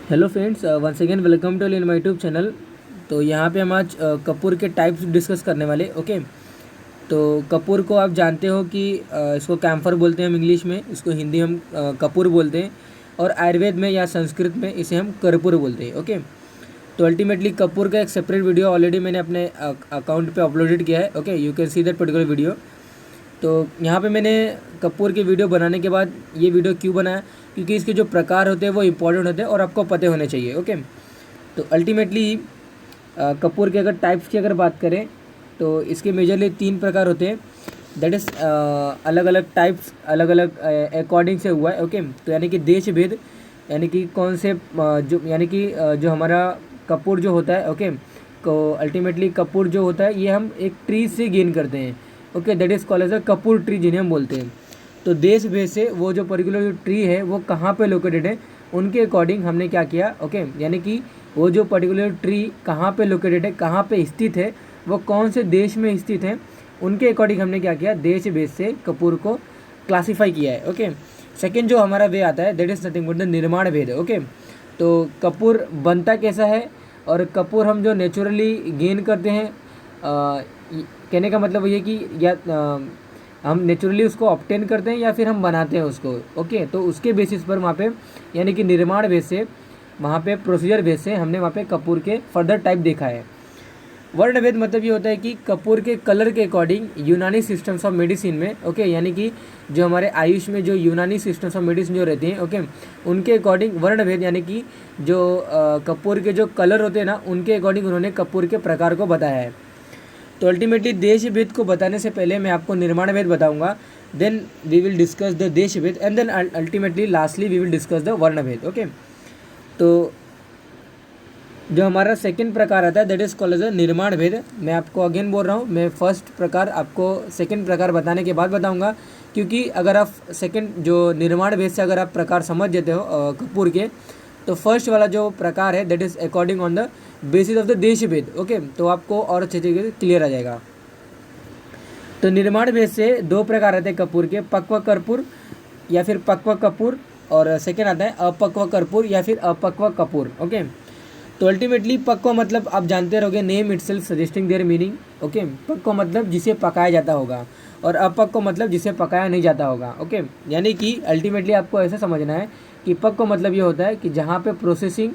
Hello friends, once again welcome to in my YouTube channel. तो यहाँ पे हम आज कपूर के टाइप्स डिस्कस करने वाले। ओके, तो कपूर को आप जानते हो कि इसको कैम्फर बोलते हैं हम इंग्लिश में, इसको हिंदी हम कपूर बोलते हैं, और आयुर्वेद में या संस्कृत में इसे हम कर्पूर बोलते हैं। ओके, तो अल्टीमेटली कपूर का एक सेपरेट वीडियो ऑलरेडी मैंने अपने अकाउंट पे अपलोडेड किया है। Okay, you can see that particular video. तो यहाँ पे मैंने कपूर की वीडियो बनाने के बाद ये वीडियो क्यों बनाया, क्योंकि इसके जो प्रकार होते हैं वो इम्पोर्टेंट होते हैं और आपको पते होने चाहिए। ओके, तो अल्टीमेटली कपूर के अगर टाइप्स की अगर बात करें तो इसके मेजरली 3 प्रकार होते हैं। दैट इज़ अलग अलग टाइप्स अलग अलग अकॉर्डिंग से हुआ है। ओके, तो यानी कि देश भेद, यानी कि कौन से जो यानी कि जो हमारा कपूर जो होता है, ओके, को अल्टीमेटली कपूर जो होता है ये हम एक ट्री से गेन करते हैं। Okay, that is called as a kapur tree जिन्हें हम बोलते हैं। तो देश भेद से वो जो पर्टिकुलर जो ट्री है वो कहाँ पे लोकेटेड है उनके अकॉर्डिंग हमने क्या किया। ओके, यानी कि वो जो पर्टिकुलर ट्री कहाँ पे लोकेटेड है, कहाँ पे स्थित है, वो कौन से देश में स्थित है, उनके अकॉर्डिंग हमने क्या किया, देश भेद से कपूर को क्लासीफाई किया है। ओके, सेकेंड जो हमारा वे आता है that is nothing but the निर्माण भेद। ओके, तो कपूर बनता कैसा है और कपूर हम जो नेचुरली गेन करते हैं, कहने का मतलब ये कि या हम नेचुरली उसको ऑब्टेन करते हैं या फिर हम बनाते हैं उसको। ओके, तो उसके बेसिस पर वहाँ पे यानी कि निर्माण बेस से, वहाँ पे प्रोसीजर बेस से हमने वहाँ पे कपूर के फर्दर टाइप देखा है। वर्णभेद मतलब ये होता है कि कपूर के कलर के अकॉर्डिंग यूनानी सिस्टम्स ऑफ मेडिसिन में, ओके, यानी कि जो हमारे आयुष में जो यूनानी सिस्टम्स ऑफ मेडिसिन जो रहते हैं, ओके, उनके अकॉर्डिंग वर्णभेद यानी कि जो कपूर के जो कलर होते हैं ना, उनके अकॉर्डिंग उन्होंने कपूर के प्रकार को बताया है। तो अल्टीमेटली देश भेद को बताने से पहले मैं आपको निर्माण भेद बताऊंगा, then we will discuss the desh bhed and then ultimately lastly we will discuss the varna bhed. Okay, तो जो हमारा सेकंड प्रकार आता है that is called as a nirman bhed. मैं आपको अगेन बोल रहा हूँ, मैं फर्स्ट प्रकार आपको सेकंड प्रकार बताने के बाद बताऊंगा, क्योंकि अगर आप सेकंड जो निर्माण भेद से अगर आप प्रकार समझ जाते हो कपूर के, तो फर्स्ट वाला जो प्रकार है that is according on the basis of the desh भेद। ओके, तो आपको और अच्छे तरीके से क्लियर आ जाएगा। तो निर्माण भेद से 2 प्रकार आते हैं कपूर के, पक्व कर्पूर या फिर पक्व कपूर, और सेकेंड आता है अपक्व कर्पूर या फिर अपक्व कपूर। ओके, तो अल्टीमेटली पक्व मतलब आप जानते रहोगे, name itself suggesting there meaning. Okay, पक्व मतलब जिसे पकाया जाता होगा और अपक्व मतलब जिसे पकाया नहीं जाता होगा। ओके, यानी कि अल्टीमेटली आपको ऐसा समझना है कि पक्व मतलब ये होता है कि जहाँ पे प्रोसेसिंग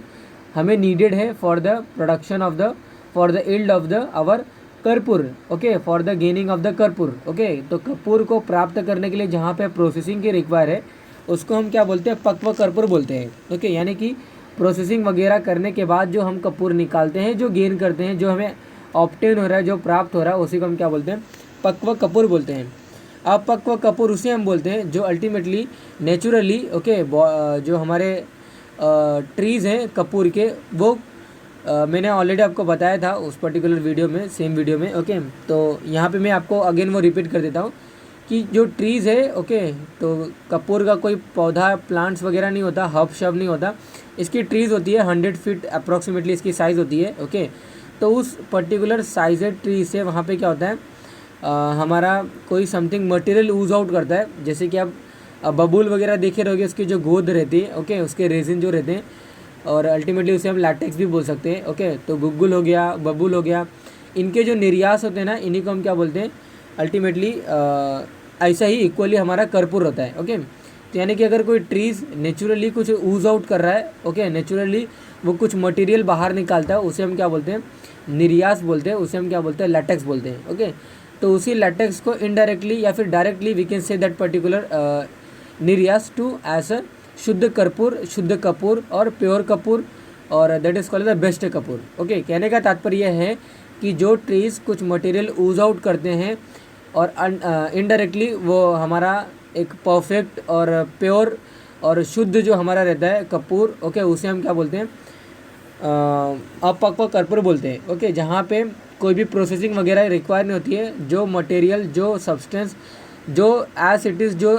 हमें नीडेड है for the production of the for the yield of the our karpur. Okay, for the gaining of the karpur. Okay, तो कर्पूर को प्राप्त करने के लिए जहाँ पे प्रोसेसिंग की रिक्वायर है उसको हम क्या बोलते हैं, पक्व कर्पूर बोलते हैं। ओके, यानी कि प्रोसेसिंग वगैरह करने के बाद जो हम कपूर निकालते हैं, जो गेन करते हैं, जो हमें ऑब्टेन हो रहा है, जो प्राप्त हो रहा है, उसी को हम क्या बोलते हैं, पक्व कपूर बोलते हैं। अपक्व कपूर उसे हम बोलते हैं जो अल्टीमेटली नेचुरली, ओके, जो हमारे ट्रीज़ हैं कपूर के, वो मैंने ऑलरेडी आपको बताया था उस पर्टिकुलर वीडियो में, सेम वीडियो में। ओके, तो यहाँ पे मैं आपको अगेन वो रिपीट कर देता हूँ कि जो ट्रीज़ है, ओके, तो कपूर का कोई पौधा प्लांट्स वगैरह नहीं होता, हब शब नहीं होता, इसकी ट्रीज़ होती है 100 फीट अप्रॉक्सीमेटली इसकी साइज़ होती है। ओके, तो उस पर्टिकुलर साइजेड ट्री से वहाँ पे क्या होता है, हमारा कोई समथिंग मटेरियल यूज आउट करता है। जैसे कि आप बबूल वगैरह देखे रहोगे, उसकी जो गोद रहती है, ओके, उसके रेजिन जो रहते हैं, और अल्टीमेटली उसे हम लैटेक्स भी बोल सकते हैं। ओके, तो गुग्गुल हो गया, बबूल हो गया, इनके जो निर्यास होते हैं ना, इन्हीं को हम क्या बोलते हैं, अल्टीमेटली ऐसा ही इक्वली हमारा कर्पूर होता है। ओके, तो यानी कि अगर कोई ट्रीज़ नेचुरली कुछ यूज आउट कर रहा है, ओके, नेचुरली वो कुछ मटेरियल बाहर निकालता है, उसे हम क्या बोलते हैं, निर्यास बोलते हैं, उसे हम क्या बोलते हैं, लैटेक्स बोलते हैं। ओके, तो उसी लैटेक्स को इनडायरेक्टली या फिर directly we can say that particular niryas to as a shuddh karpur, शुद्ध कपूर और प्योर कपूर, और that is called the best kapur. Okay, कहने का तात्पर्य यह है कि जो ट्रीज़ कुछ मटेरियल यूज आउट करते हैं और इनडायरेक्टली वो हमारा एक परफेक्ट और प्योर और शुद्ध जो हमारा रहता है कपूर, ओके, उसे हम क्या बोलते हैं, अपक्व कर्पूर बोलते हैं। ओके, जहाँ पे कोई भी प्रोसेसिंग वगैरह रिक्वायर नहीं होती है, जो मटेरियल, जो सब्सटेंस, जो एज इट इज़ जो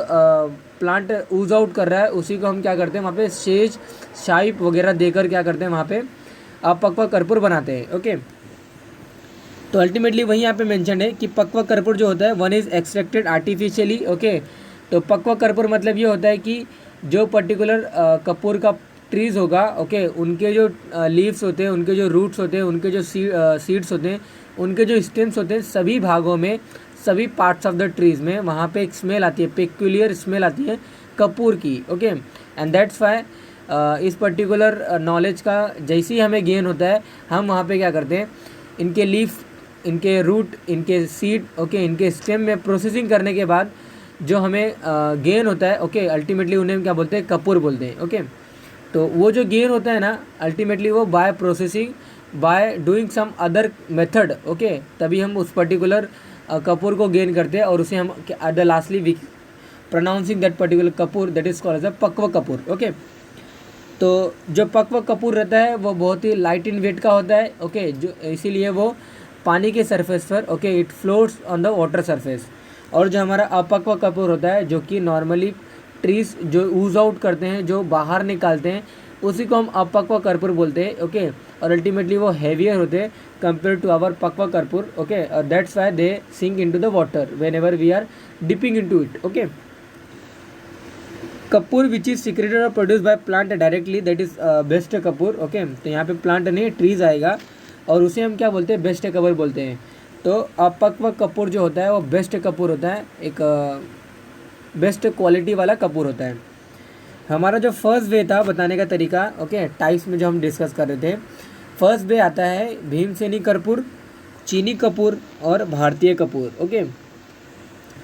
प्लांट यूज आउट कर रहा है, उसी को हम क्या करते हैं, वहाँ पे शेज शाइप वगैरह देकर क्या करते हैं, वहाँ पे अपक्व कर्पूर बनाते हैं। ओके, तो अल्टीमेटली वही यहाँ पे मेंशन है कि पक्व कर्पूर जो होता है one is extracted artificially. Okay, तो पक्व कर्पूर मतलब ये होता है कि जो पर्टिकुलर कपूर का ट्रीज़ होगा, ओके, उनके जो लीव्स होते हैं, उनके जो रूट्स होते हैं, उनके जो सीड्स होते हैं, उनके जो स्टेम्स होते हैं, सभी भागों में, सभी पार्ट्स ऑफ द ट्रीज़ में वहाँ पे एक स्मेल आती है, पेक्यूलियर स्मेल आती है कपूर की, ओके। एंड दैट्स वाई इस पर्टिकुलर नॉलेज का जैसे ही हमें गेन होता है, हम वहाँ पे क्या करते हैं, इनके लीफ, इनके रूट, इनके सीड, ओके, इनके स्टेम में प्रोसेसिंग करने के बाद जो हमें गेन होता है, ओके, अल्टीमेटली उन्हें हम क्या बोलते हैं, कपूर बोलते हैं, ओके। तो वो जो गेन होता है ना, अल्टीमेटली वो by processing, by doing some other method, okay, तभी हम उस पर्टिकुलर कपूर को गेन करते हैं, और उसे हम at the lastly we pronouncing that particular kapur, that is called as a pakva kapur, okay. तो जो पक्व कपूर रहता है वो बहुत ही लाइट इन वेट का होता है, ओके, जो इसीलिए वो पानी के सरफेस पर, okay, it floats on the water surface. और जो हमारा अपक्व कपूर होता है, जो कि नॉर्मली ट्रीज जो ऊज आउट करते हैं, जो बाहर निकालते हैं, उसी को हम अपक्व कर्पूर बोलते हैं, ओके। और अल्टीमेटली वो हैवियर होते हैं कंपेयर टू आवर पक्व कर्पूर, ओके। और that's why they sink into the water whenever we are dipping into it, okay. Kapur which is secreted और produce by plant directly, that is best kapur, okay. तो यहाँ पे plant नहीं, trees आएगा, और उसे हम क्या बोलते हैं, बेस्ट कपूर बोलते हैं। तो अपक्व कपूर जो होता है वो बेस्ट कपूर होता है, एक बेस्ट क्वालिटी वाला कपूर होता है। हमारा जो फर्स्ट वे था बताने का तरीका, ओके, टाइप्स में जो हम डिस्कस कर रहे थे, फर्स्ट वे आता है भीमसेनी कर्पूर, चीनी कपूर और भारतीय कपूर, ओके।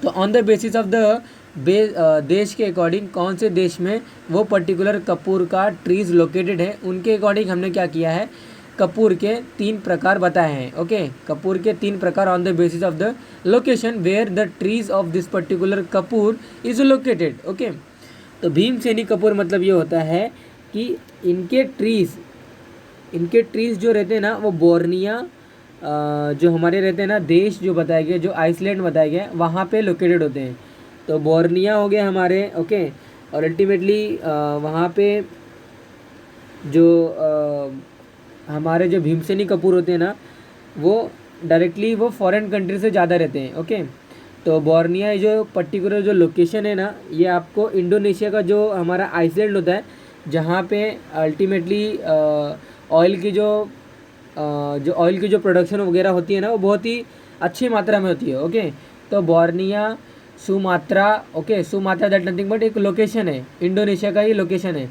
तो on the basis of the देश के अकॉर्डिंग, कौन से देश में वो पर्टिकुलर कपूर का ट्रीज़ लोकेटेड है, उनके अकॉर्डिंग हमने क्या किया है, कपूर के 3 प्रकार बताए हैं, ओके। कपूर के 3 प्रकार on the basis of the location where the trees of this particular kapur is located, okay. तो भीमसेनी कपूर मतलब ये होता है कि इनके ट्रीज़ जो रहते हैं ना, वो बोर्निया जो हमारे रहते हैं ना देश, जो बताए गए, जो आइसलैंड बताए गए, वहाँ पे लोकेटेड होते हैं। तो बोर्निया हो गया हमारे, ओके। और अल्टीमेटली वहाँ पे जो हमारे जो भीमसेनी कपूर होते हैं ना, वो डायरेक्टली वो फॉरेन कंट्री से ज़्यादा रहते हैं, ओके। तो बोर्निया जो पर्टिकुलर जो लोकेशन है ना, ये आपको इंडोनेशिया का जो हमारा आइसलैंड होता है, जहाँ पे अल्टीमेटली ऑयल की जो प्रोडक्शन वगैरह होती है ना, वो बहुत ही अच्छी मात्रा में होती है, ओके। तो Borneo, Sumatra, okay, Sumatra that nothing but एक लोकेशन है, इंडोनेशिया का ही लोकेशन है।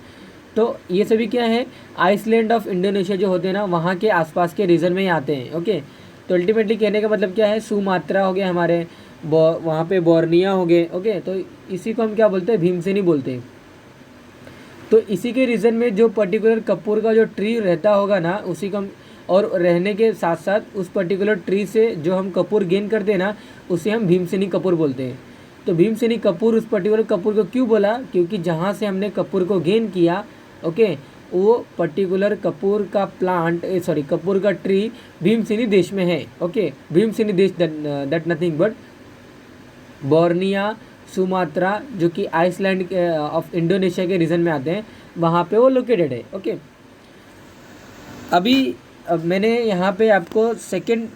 तो ये सभी क्या है, आइसलैंड ऑफ इंडोनेशिया जो होते हैं ना, वहाँ के आसपास के रीजन में ही आते हैं, ओके। तो अल्टीमेटली कहने का मतलब क्या है, सुमात्रा हो गया हमारे, वहाँ पे बोर्निया हो गए, ओके। तो इसी को हम क्या बोलते हैं, भीमसेनी बोलते हैं। तो इसी के रीज़न में जो पर्टिकुलर कपूर का जो ट्री रहता होगा ना, उसी को हम, और रहने के साथ साथ उस पर्टिकुलर ट्री से जो हम कपूर गेन करते हैं ना, उसे हम भीमसेनी कपूर बोलते हैं। तो भीमसेनी कपूर, उस पर्टिकुलर कपूर को क्यों बोला, क्योंकि जहाँ से हमने कपूर को गेन किया, ओके, वो पर्टिकुलर कपूर का प्लांट, कपूर का ट्री भीमसेनी देश में है, ओके। भीमसेनी देश that nothing but Borneo, Sumatra, जो कि आइसलैंड ऑफ इंडोनेशिया के रीजन में आते हैं, वहाँ पे वो लोकेटेड है, ओके। अभी मैंने यहाँ पे आपको सेकंड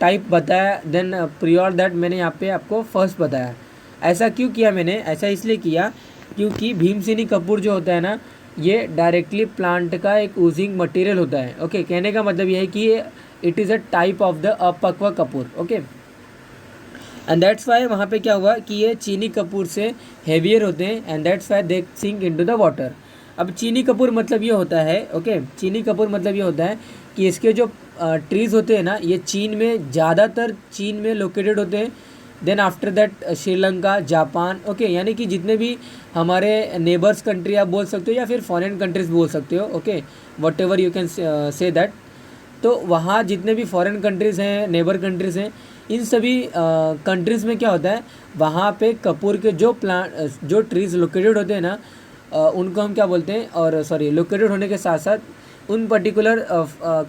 टाइप बताया, देन प्रियोर दैट मैंने यहाँ पे आपको फर्स्ट बताया। ऐसा क्यों किया मैंने, ऐसा इसलिए किया क्योंकि भीमसेनी कपूर जो होता है ना, ये डायरेक्टली प्लांट का एक यूजिंग मटेरियल होता है, ओके। कहने का मतलब यह है कि it is a type of the apakva kapur, okay. And that's why वहाँ पे क्या हुआ कि ये चीनी कपूर से हेवियर होते हैं, and that's why they sink into the water. अब चीनी कपूर मतलब ये होता है, ओके, चीनी कपूर मतलब ये होता है कि इसके जो ट्रीज़ होते हैं ना, ये चीन में, ज़्यादातर चीन में लोकेटेड होते हैं। Then after that Sri Lanka, Japan, okay, यानी कि जितने भी हमारे नेबर्स कंट्री आप बोल सकते हो, या फिर फॉरेन कंट्रीज बोल सकते हो, okay, what ever you can say that. तो वहाँ जितने भी फॉरेन कंट्रीज़ हैं, नेबर कंट्रीज़ हैं, इन सभी कंट्रीज़ में क्या होता है, वहाँ पे कपूर के जो ट्रीज़ लोकेटेड होते हैं ना, उनको हम क्या बोलते हैं, और लोकेटेड होने के साथ साथ उन पर्टिकुलर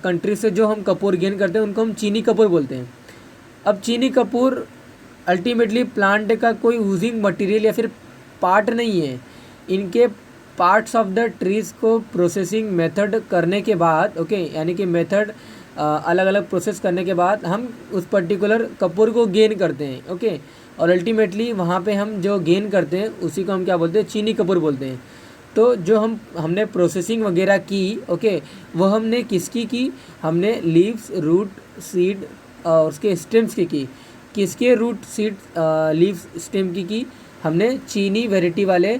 कंट्री से जो हम कपूर गेन करते हैं, उनको हम चीनी कपूर बोलते हैं। अब चीनी कपूर अल्टीमेटली प्लांट का कोई यूजिंग मटेरियल या फिर पार्ट नहीं है। इनके पार्ट्स ऑफ द ट्रीज़ को प्रोसेसिंग मेथड करने के बाद, ओके, यानी कि मेथड अलग अलग प्रोसेस करने के बाद हम उस पर्टिकुलर कपूर को गेन करते हैं, ओके। और अल्टीमेटली वहाँ पे हम जो गेन करते हैं उसी को हम क्या बोलते हैं, चीनी कपूर बोलते हैं। तो जो हमने प्रोसेसिंग वगैरह की, ओके, वो हमने किसकी की? हमने लीव्स, रूट, सीड और उसके स्टेम्स की। किसके रूट, सीड, लीव्स, स्टेम की? हमने चीनी वेराइटी वाले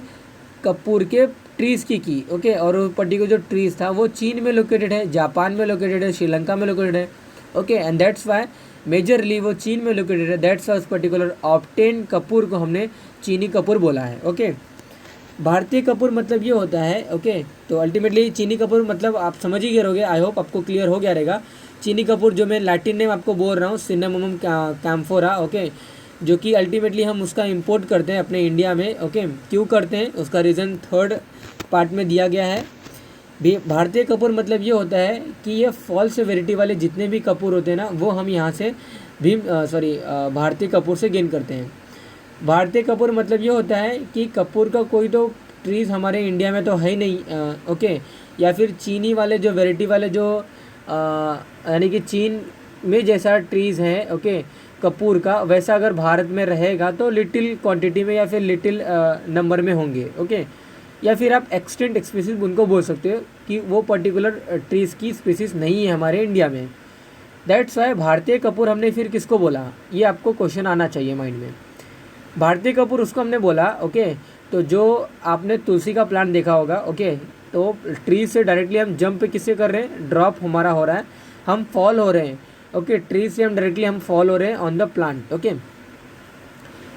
कपूर के ट्रीज़ की, ओके। और वो पर्टिकुलर जो ट्रीज़ था वो चीन में लोकेटेड है, जापान में लोकेटेड है, श्रीलंका में लोकेटेड है, okay. And that's Y majorly वो चीन में लोकेटेड है, दैट्स वाई उस पर्टिकुलर ऑब्टेन कपूर को हमने चीनी कपूर बोला है, ओके। भारतीय कपूर मतलब ये होता है, ओके। तो अल्टीमेटली चीनी कपूर मतलब आप समझ ही गए होगे, आई होप आपको क्लियर हो गया रहेगा। चीनी कपूर जो मैं लैटिन नेम आपको बोल रहा हूँ, सिनेमोमम कैम्फोरा, ओके, जो कि अल्टीमेटली हम उसका इंपोर्ट करते हैं अपने इंडिया में, ओके। क्यों करते हैं उसका रीज़न थर्ड पार्ट में दिया गया है। भी भारतीय कपूर मतलब ये होता है कि ये फॉल्स वेराइटी वाले जितने भी कपूर होते हैं ना, वो हम यहाँ से भारतीय कपूर से गेन करते हैं। भारतीय कपूर मतलब ये होता है कि कपूर का कोई तो ट्रीज़ हमारे इंडिया में तो है ही नहीं, ओके। या फिर चीनी वाले जो वेराइटी वाले जो यानी कि चीन में जैसा ट्रीज़ है, ओके, कपूर का वैसा अगर भारत में रहेगा तो लिटिल क्वांटिटी में या फिर लिटिल नंबर में होंगे, ओके। या फिर आप एक्सटेंट स्पीसीज उनको बोल सकते हो कि वो पर्टिकुलर ट्रीज़ की स्पीसीज नहीं है हमारे इंडिया में। दैट्स वाई भारतीय कपूर हमने फिर किसको बोला, ये आपको क्वेश्चन आना चाहिए माइंड में। भारतीय कपूर उसको हमने बोला, ओके। तो जो आपने तुलसी का प्लांट देखा होगा, ओके, तो ट्री से डायरेक्टली हम जंप किससे कर रहे हैं? ड्रॉप हमारा हो रहा है, हम फॉल हो रहे हैं, ओके। ट्री से हम डायरेक्टली हम फॉल हो रहे हैं ऑन द प्लांट, ओके।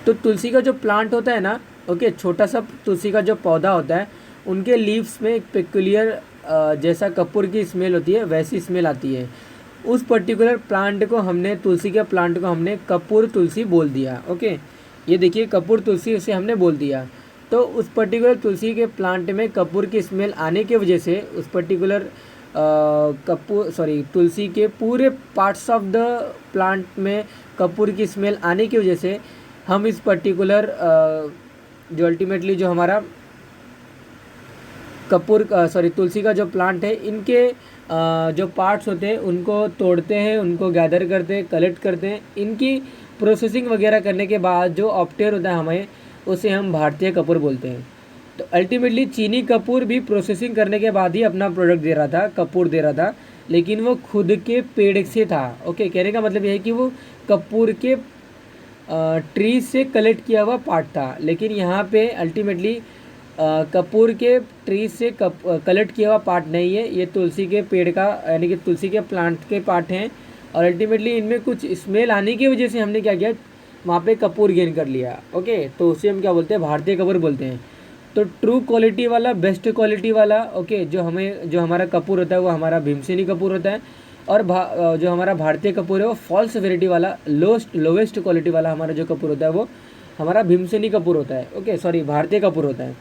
तो तुलसी का जो प्लांट होता है ना, ओके, छोटा सा तुलसी का जो पौधा होता है, उनके लीव्स में एक पेक्युलियर जैसा कपूर की स्मेल होती है, वैसी स्मेल आती है। उस पर्टिकुलर प्लांट को हमने, तुलसी के प्लांट को हमने कपूर तुलसी बोल दिया, ओके। ये देखिए कपूर तुलसी उसे हमने बोल दिया। तो उस पर्टिकुलर तुलसी के प्लांट में कपूर की स्मेल आने की वजह से उस पर्टिकुलर तुलसी के पूरे पार्ट्स ऑफ द प्लांट में कपूर की स्मेल आने की वजह से हम इस पर्टिकुलर जो अल्टीमेटली जो हमारा तुलसी का जो प्लांट है, इनके जो पार्ट्स होते हैं उनको तोड़ते हैं, उनको गैदर करते हैं, कलेक्ट करते हैं। इनकी प्रोसेसिंग वगैरह करने के बाद जो ऑप्टेन होता है हमें, उसे हम भारतीय कपूर बोलते हैं। तो अल्टीमेटली चीनी कपूर भी प्रोसेसिंग करने के बाद ही अपना प्रोडक्ट दे रहा था, कपूर दे रहा था, लेकिन वो खुद के पेड़ से था, ओके। कहने का मतलब यह है कि वो कपूर के ट्री से कलेक्ट किया हुआ पार्ट था। लेकिन यहाँ पे अल्टीमेटली कपूर के ट्री से कलेक्ट किया हुआ पार्ट नहीं है, ये तुलसी के पेड़ का यानी कि तुलसी के प्लांट के पार्ट हैं। और अल्टीमेटली इनमें कुछ स्मेल आने की वजह से हमने क्या किया, वहाँ पे कपूर गेन कर लिया, ओके। तो उसे हम क्या बोलते हैं? भारतीय कपूर बोलते हैं। तो ट्रू क्वालिटी वाला, बेस्ट क्वालिटी वाला, ओके, जो हमारा कपूर होता है वो हमारा भीमसेनी कपूर होता है। और जो हमारा भारतीय कपूर है वो फॉल्स वेराइटी वाला, लोवेस्ट क्वालिटी वाला हमारा जो कपूर होता है वो हमारा भीमसेनी कपूर होता है, ओके, सॉरी, भारतीय कपूर होता है।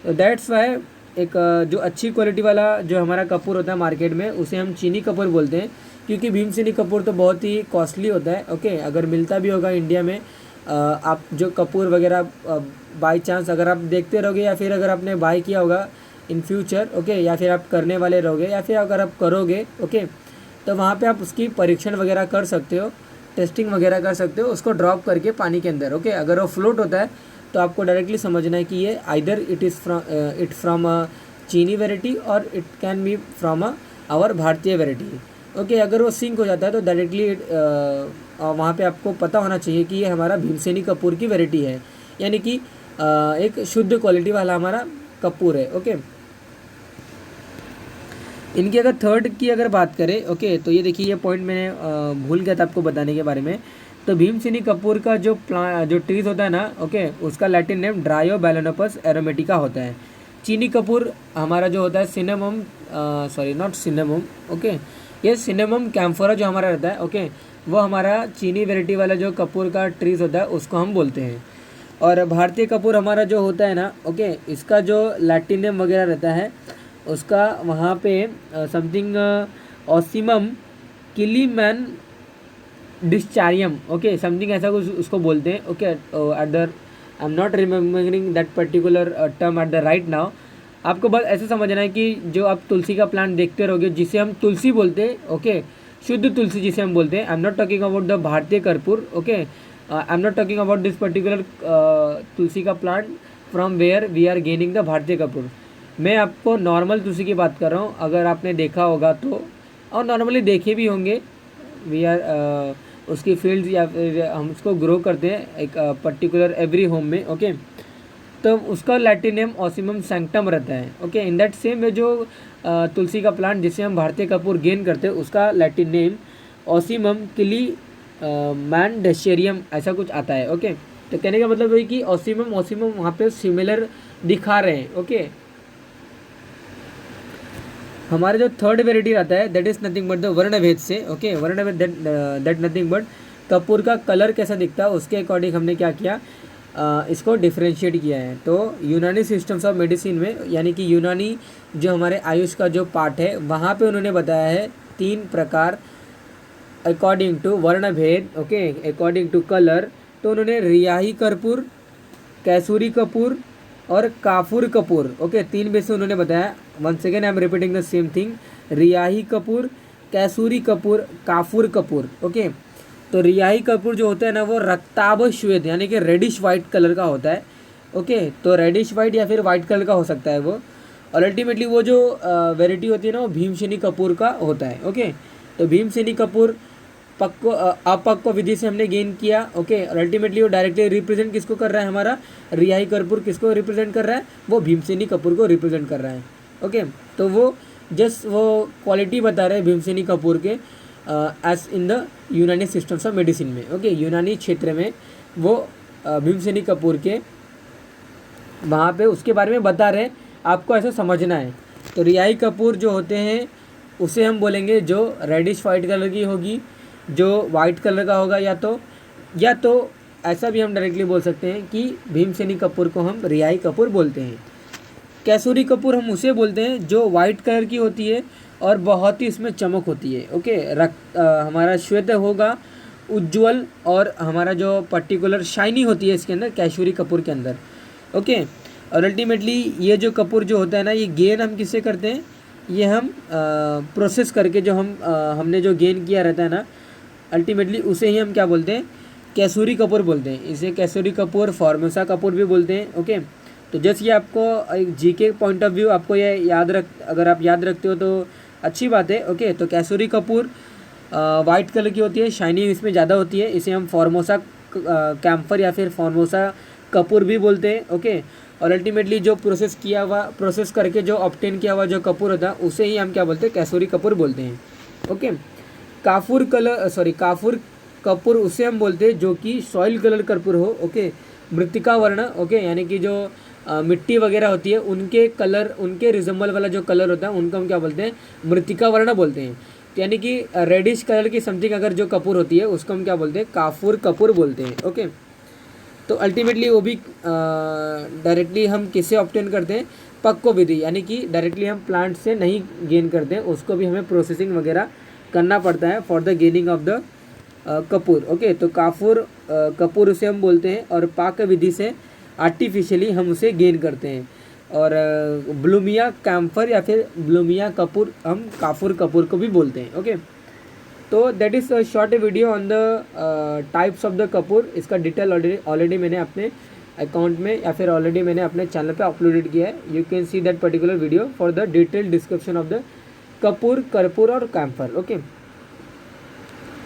तो दैट्स वाई एक जो अच्छी क्वालिटी वाला जो हमारा कपूर होता है मार्केट में, उसे हम चीनी कपूर बोलते हैं। क्योंकि भीमसेनी कपूर तो बहुत ही कॉस्टली होता है, ओके। अगर मिलता भी होगा इंडिया में, आप जो कपूर वगैरह बाई चांस अगर आप देखते रहोगे या फिर अगर आपने बाय किया होगा इन फ्यूचर, ओके, या फिर आप करने वाले रहोगे या फिर अगर आप करोगे, ओके, तो वहाँ पे आप उसकी परीक्षण वगैरह कर सकते हो, टेस्टिंग वगैरह कर सकते हो उसको ड्रॉप करके पानी के अंदर, ओके। अगर वो फ्लोट होता है तो आपको डायरेक्टली समझना है कि ये either it from a chini variety और it can be from our Bharatiya variety, okay. अगर वो सिंक हो जाता है तो डायरेक्टली वहाँ पे आपको पता होना चाहिए कि ये हमारा भीमसेनी कपूर की वेराइटी है, यानी कि एक शुद्ध क्वालिटी वाला हमारा कपूर है, ओके। इनकी अगर थर्ड की अगर बात करें, ओके, तो ये देखिए, ये पॉइंट मैंने भूल गया था आपको बताने के बारे में। तो भीमसेनी कपूर का जो ट्रीज होता है ना, ओके, उसका लैटिन नेम ड्रायोबैलेनोपस एरोमेटिका होता है। चीनी कपूर हमारा जो होता है सिनेमम, नॉट सिनेमम, ओके, ये सिनेमम कैम्फोरा जो हमारा रहता है, ओके, वो हमारा चीनी वेराइटी वाला जो कपूर का ट्रीज होता है उसको हम बोलते हैं। और भारतीय कपूर हमारा जो होता है ना, ओके, इसका जो लैटिन नेम वगैरह रहता है उसका वहाँ पे समथिंग ऑसिमम किलीमैन डिस्चारियम, ओके, समथिंग ऐसा कुछ उसको बोलते हैं, okay. I am not remembering that particular term at the right now. आपको बस ऐसे समझना है कि जो आप तुलसी का प्लांट देखते रहोगे जिसे हम तुलसी बोलते हैं, ओके, शुद्ध तुलसी जिसे हम बोलते हैं। I am not talking about the bharatiya karpur, okay. I am not talking about this particular tulsi का plant from where we are gaining the bharatiya karpur. मैं आपको नॉर्मल तुलसी की बात कर रहा हूँ, अगर आपने देखा होगा तो, और नॉर्मली देखे भी होंगे। वी आर उसकी फील्ड या फिर हम उसको ग्रो करते हैं एक पर्टिकुलर एवरी होम में। ओके, तो उसका लैटिन नेम ऑसिमम सैंक्टम रहता है। ओके, इन दैट सेम में जो तुलसी का प्लांट जिसे हम भारतीय कपूर गेन करते हैं उसका लैटिन नेम ऑसिमम किली मैंडेशियरियम ऐसा कुछ आता है। ओके, तो कहने का मतलब वही कि ऑसिमम ऑसिमम वहाँ पे सिमिलर दिखा रहे हैं। ओके, हमारे जो थर्ड वेराइटी रहता है that is nothing but the varnabhed से। Okay, varnabhed that nothing but कपूर का कलर कैसा दिखता है उसके अकॉर्डिंग हमने क्या किया, इसको डिफ्रेंशिएट किया है। तो यूनानी सिस्टम्स ऑफ मेडिसिन में, यानी कि यूनानी जो हमारे आयुष का जो पार्ट है वहाँ पे उन्होंने बताया है 3 प्रकार according to varnabhed. Okay, according to colour, तो उन्होंने रियाही कर्पूर, कैसूरी कपूर और काफूर कपूर। ओके, 3 में से उन्होंने बताया। One second I am repeating the same thing, riyahi kapur, kaisuri kapur, kafur kapur. Okay, तो रियाही कपूर जो होता है ना वो रक्ताभ श्वेत यानी कि रेडिश वाइट कलर का होता है। ओके, तो रेडिश वाइट या फिर वाइट कलर का हो सकता है वो। और अल्टीमेटली वो जो वेराइटी होती है ना वो भीमसेनी कपूर का होता है। ओके, तो भीमसेनी कपूर पक्को अपक्को विधि से हमने गेन किया। ओके, और अल्टीमेटली वो डायरेक्टली रिप्रेजेंट किसको कर रहा है, हमारा रियाही कर्पूर किसको रिप्रेजेंट कर रहा है, वो भीमसेनी कपूर को रिप्रेजेंट कर रहा है। ओके, तो वो जस्ट वो क्वालिटी बता रहे हैं भीमसेनी कपूर के एज इन द यूनानी सिस्टम्स ऑफ मेडिसिन में। ओके, यूनानी क्षेत्र में वो भीमसेनी कपूर के वहाँ पे उसके बारे में बता रहे हैं, आपको ऐसा समझना है। तो रियाही कपूर जो होते हैं उसे हम बोलेंगे जो रेडिश वाइट कलर की होगी, जो वाइट कलर का होगा, या तो ऐसा भी हम डायरेक्टली बोल सकते हैं कि भीमसेनी कपूर को हम रियाही कपूर बोलते हैं। कैसूरी कपूर हम उसे बोलते हैं जो वाइट कलर की होती है और बहुत ही इसमें चमक होती है। ओके, हमारा श्वेत होगा, उज्ज्वल, और हमारा जो पर्टिकुलर शाइनी होती है इसके अंदर कैसूरी कपूर के अंदर। ओके, और अल्टीमेटली ये जो कपूर जो होता है ना ये गेन हम किससे करते हैं, ये हम प्रोसेस करके जो हमने जो गेन किया रहता है ना अल्टीमेटली उसे ही हम क्या बोलते हैं, कैसूरी कपूर बोलते हैं। इसे कैसूरी कपूर, फॉर्मोसा कपूर भी बोलते हैं। ओके, तो जस्ट ये आपको एक जीके पॉइंट ऑफ व्यू आपको ये अगर आप याद रखते हो तो अच्छी बात है। ओके, तो कैसूरी कपूर वाइट कलर की होती है, शाइनिंग इसमें ज़्यादा होती है, इसे हम फॉर्मोसा कैम्फर या फिर फॉर्मोसा कपूर भी बोलते हैं। ओके, और अल्टीमेटली जो प्रोसेस करके जो ऑब्टेन किया हुआ जो कपूर होता है उसे ही हम क्या बोलते हैं, कैसूरी कपूर बोलते हैं। ओके, काफूर कपूर उसे हम बोलते हैं जो कि सॉइल कलर कपूर हो। ओके, मृतिका वर्ण। ओके, यानी कि जो मिट्टी वगैरह होती है उनके कलर, उनके रिजम्बल वाला जो कलर होता है उनको हम क्या बोलते हैं, मृतिका वर्ण बोलते हैं। तो यानी कि रेडिश कलर की समथिंग अगर जो कपूर होती है उसको हम क्या बोलते हैं, काफूर कपूर बोलते हैं। ओके, तो अल्टीमेटली वो भी डायरेक्टली हम किससे ऑब्टेन करते हैं, पक्को विधि, यानी कि डायरेक्टली हम प्लांट से नहीं गेन करते हैं, उसको भी हमें प्रोसेसिंग वगैरह करना पड़ता है for the gaining of the Kapoor. Okay, तो काफूर कपूर उसे हम बोलते हैं और पाक विधि से आर्टिफिशियली हम उसे गेन करते हैं। और ब्लूमिया कैम्फर या फिर ब्लूमिया कपूर हम काफूर कपूर को भी बोलते हैं। ओके, तो that is short video on the types of the Kapoor. इसका डिटेल ऑलरेडी मैंने अपने अकाउंट में या फिर ऑलरेडी मैंने अपने चैनल पे अपलोडेड किया है। You can see that particular video for the detail description of the Kapoor, कर्पूर और कैम्फर। ओके।